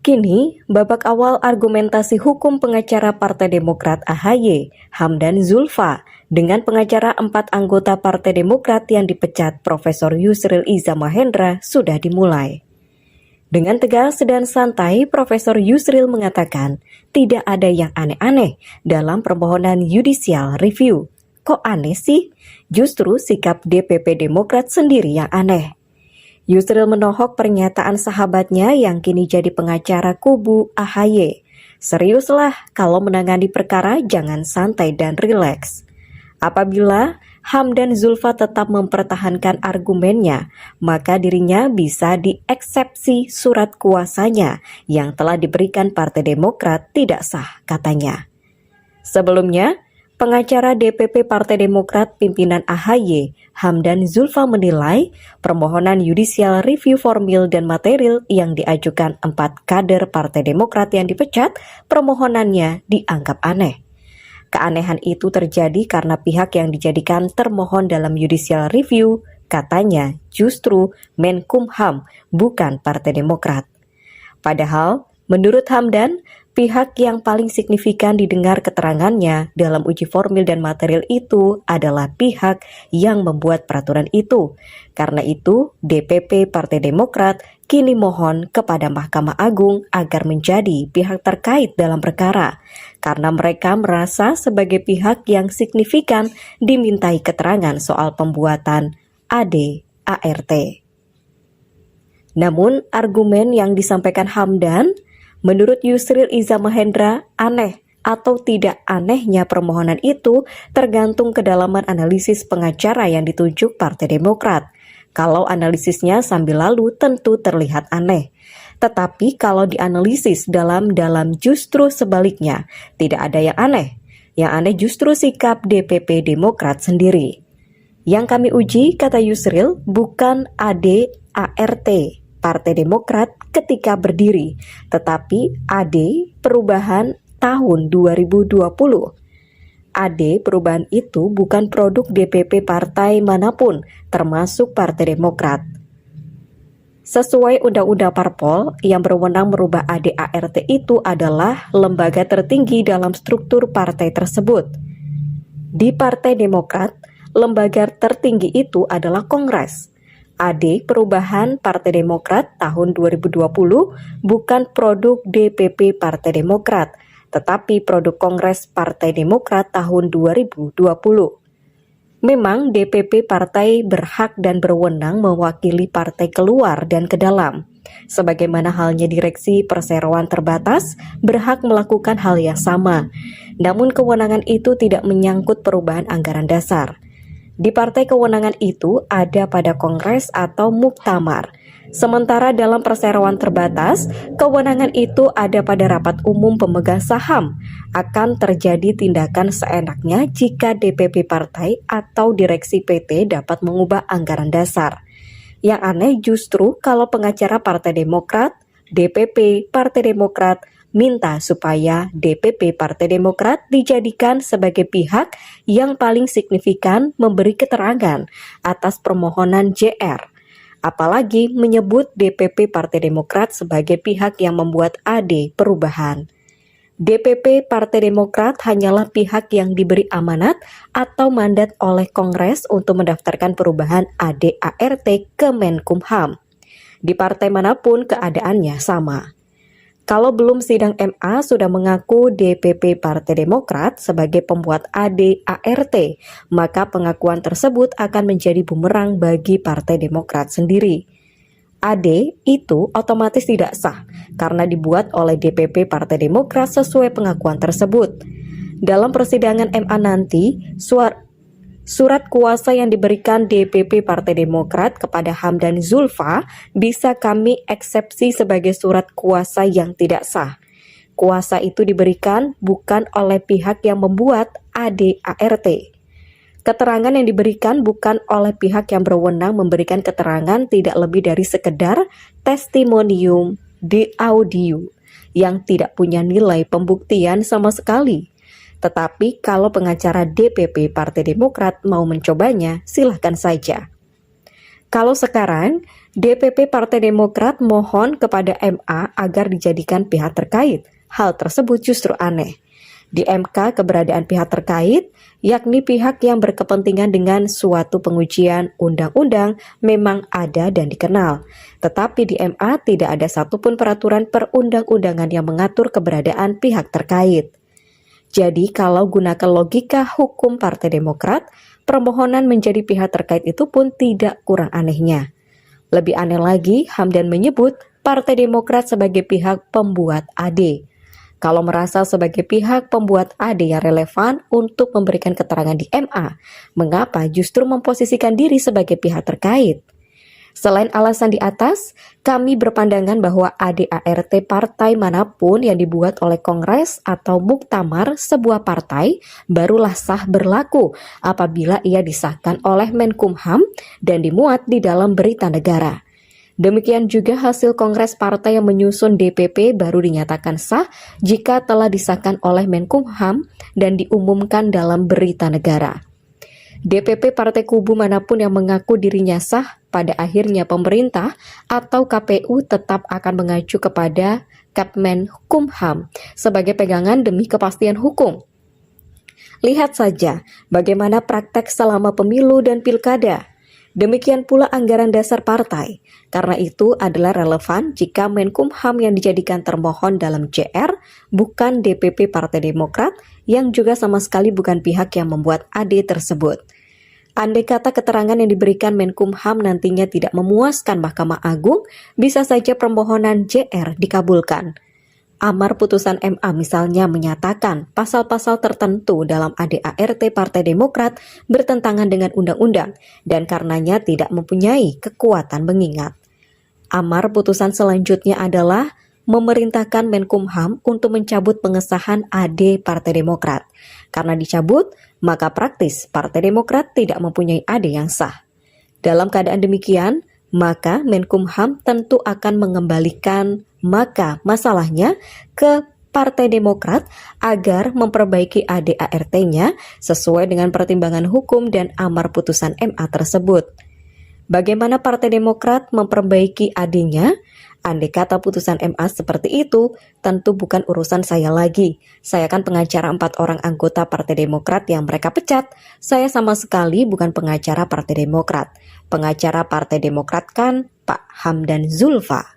Kini, babak awal argumentasi hukum pengacara Partai Demokrat AHY, Hamdan Zulfa, dengan pengacara 4 anggota Partai Demokrat yang dipecat Profesor Yusril Iza Mahendra sudah dimulai. Dengan tegas dan santai, Profesor Yusril mengatakan tidak ada yang aneh-aneh dalam permohonan judicial review. Kok aneh sih? Justru sikap DPP Demokrat sendiri yang aneh. Yusril menohok pernyataan sahabatnya yang kini jadi pengacara kubu AHY. Seriuslah, kalau menangani perkara jangan santai dan rileks. Apabila Hamdan Zulfa tetap mempertahankan argumennya, maka dirinya bisa dieksepsi surat kuasanya yang telah diberikan Partai Demokrat tidak sah, katanya. Sebelumnya, pengacara DPP Partai Demokrat pimpinan AHY, Hamdan Zulfa menilai permohonan judicial review formil dan material yang diajukan 4 kader Partai Demokrat yang dipecat, permohonannya dianggap aneh. Keanehan itu terjadi karena pihak yang dijadikan termohon dalam judicial review, katanya justru Menkumham, bukan Partai Demokrat. Padahal, menurut Hamdan, pihak yang paling signifikan didengar keterangannya dalam uji formil dan material itu adalah pihak yang membuat peraturan itu. Karena itu, DPP Partai Demokrat kini mohon kepada Mahkamah Agung agar menjadi pihak terkait dalam perkara, karena mereka merasa sebagai pihak yang signifikan dimintai keterangan soal pembuatan AD/ART. Namun, argumen yang disampaikan Hamdan, menurut Yusril Iza Mahendra, aneh atau tidak anehnya permohonan itu tergantung kedalaman analisis pengacara yang ditunjuk Partai Demokrat. Kalau analisisnya sambil lalu tentu terlihat aneh. Tetapi kalau dianalisis dalam-dalam justru sebaliknya, tidak ada yang aneh. Yang aneh justru sikap DPP Demokrat sendiri. Yang kami uji, kata Yusril, bukan AD/ART Partai Demokrat ketika berdiri, tetapi AD Perubahan tahun 2020. AD Perubahan itu bukan produk DPP partai manapun, termasuk Partai Demokrat. Sesuai Undang-Undang Parpol, yang berwenang merubah AD/ART itu adalah lembaga tertinggi dalam struktur partai tersebut. Di Partai Demokrat, lembaga tertinggi itu adalah Kongres. AD Perubahan Partai Demokrat tahun 2020 bukan produk DPP Partai Demokrat, tetapi produk Kongres Partai Demokrat tahun 2020. Memang DPP partai berhak dan berwenang mewakili partai keluar dan ke dalam. Sebagaimana halnya direksi perseroan terbatas berhak melakukan hal yang sama. Namun kewenangan itu tidak menyangkut perubahan anggaran dasar. Di partai kewenangan itu ada pada kongres atau muktamar. Sementara dalam perseroan terbatas, kewenangan itu ada pada rapat umum pemegang saham. Akan terjadi tindakan seenaknya jika DPP partai atau direksi PT dapat mengubah anggaran dasar. Yang aneh justru kalau pengacara Partai Demokrat, DPP Partai Demokrat, minta supaya DPP Partai Demokrat dijadikan sebagai pihak yang paling signifikan memberi keterangan atas permohonan JR. Apalagi menyebut DPP Partai Demokrat sebagai pihak yang membuat AD Perubahan. DPP Partai Demokrat hanyalah pihak yang diberi amanat atau mandat oleh Kongres untuk mendaftarkan perubahan AD/ART ke Menkumham. Di partai manapun keadaannya sama. Kalau belum sidang MA sudah mengaku DPP Partai Demokrat sebagai pembuat AD/ART, maka pengakuan tersebut akan menjadi bumerang bagi Partai Demokrat sendiri. AD itu otomatis tidak sah karena dibuat oleh DPP Partai Demokrat sesuai pengakuan tersebut. Dalam persidangan MA nanti, surat kuasa yang diberikan DPP Partai Demokrat kepada Hamdan Zulfa bisa kami eksepsi sebagai surat kuasa yang tidak sah. Kuasa itu diberikan bukan oleh pihak yang membuat AD/ART. Keterangan yang diberikan bukan oleh pihak yang berwenang memberikan keterangan tidak lebih dari sekedar testimonium di audio yang tidak punya nilai pembuktian sama sekali. Tetapi kalau pengacara DPP Partai Demokrat mau mencobanya, silahkan saja. Kalau sekarang, DPP Partai Demokrat mohon kepada MA agar dijadikan pihak terkait. Hal tersebut justru aneh. Di MK, keberadaan pihak terkait, yakni pihak yang berkepentingan dengan suatu pengujian undang-undang, memang ada dan dikenal. Tetapi di MA tidak ada satupun peraturan perundang-undangan yang mengatur keberadaan pihak terkait. Jadi kalau gunakan logika hukum Partai Demokrat, permohonan menjadi pihak terkait itu pun tidak kurang anehnya. Lebih aneh lagi, Hamdan menyebut Partai Demokrat sebagai pihak pembuat AD. Kalau merasa sebagai pihak pembuat AD yang relevan untuk memberikan keterangan di MA, mengapa justru memposisikan diri sebagai pihak terkait? Selain alasan di atas, kami berpandangan bahwa ADART partai manapun yang dibuat oleh Kongres atau Muktamar sebuah partai barulah sah berlaku apabila ia disahkan oleh Menkumham dan dimuat di dalam berita negara. Demikian juga hasil Kongres partai yang menyusun DPP baru dinyatakan sah jika telah disahkan oleh Menkumham dan diumumkan dalam berita negara. DPP partai kubu manapun yang mengaku dirinya sah, pada akhirnya pemerintah atau KPU tetap akan mengacu kepada Kemenkumham sebagai pegangan demi kepastian hukum. Lihat saja bagaimana praktek selama pemilu dan pilkada. Demikian pula anggaran dasar partai. Karena itu adalah relevan jika Menkumham yang dijadikan termohon dalam JR bukan DPP Partai Demokrat yang juga sama sekali bukan pihak yang membuat AD tersebut. Andai kata keterangan yang diberikan Menkumham nantinya tidak memuaskan Mahkamah Agung, bisa saja permohonan JR dikabulkan. Amar putusan MA misalnya menyatakan pasal-pasal tertentu dalam ADART Partai Demokrat bertentangan dengan undang-undang dan karenanya tidak mempunyai kekuatan mengingat. Amar putusan selanjutnya adalah memerintahkan Menkumham untuk mencabut pengesahan AD Partai Demokrat. Karena dicabut, maka praktis Partai Demokrat tidak mempunyai AD yang sah. Dalam keadaan demikian, maka Menkumham tentu akan mengembalikan masalahnya ke Partai Demokrat agar memperbaiki ADART-nya sesuai dengan pertimbangan hukum dan amar putusan MA tersebut. Bagaimana Partai Demokrat memperbaiki AD-nya? Andai kata putusan MA seperti itu, tentu bukan urusan saya lagi. Saya kan pengacara 4 orang anggota Partai Demokrat yang mereka pecat. Saya sama sekali bukan pengacara Partai Demokrat. Pengacara Partai Demokrat kan Pak Hamdan Zulfa.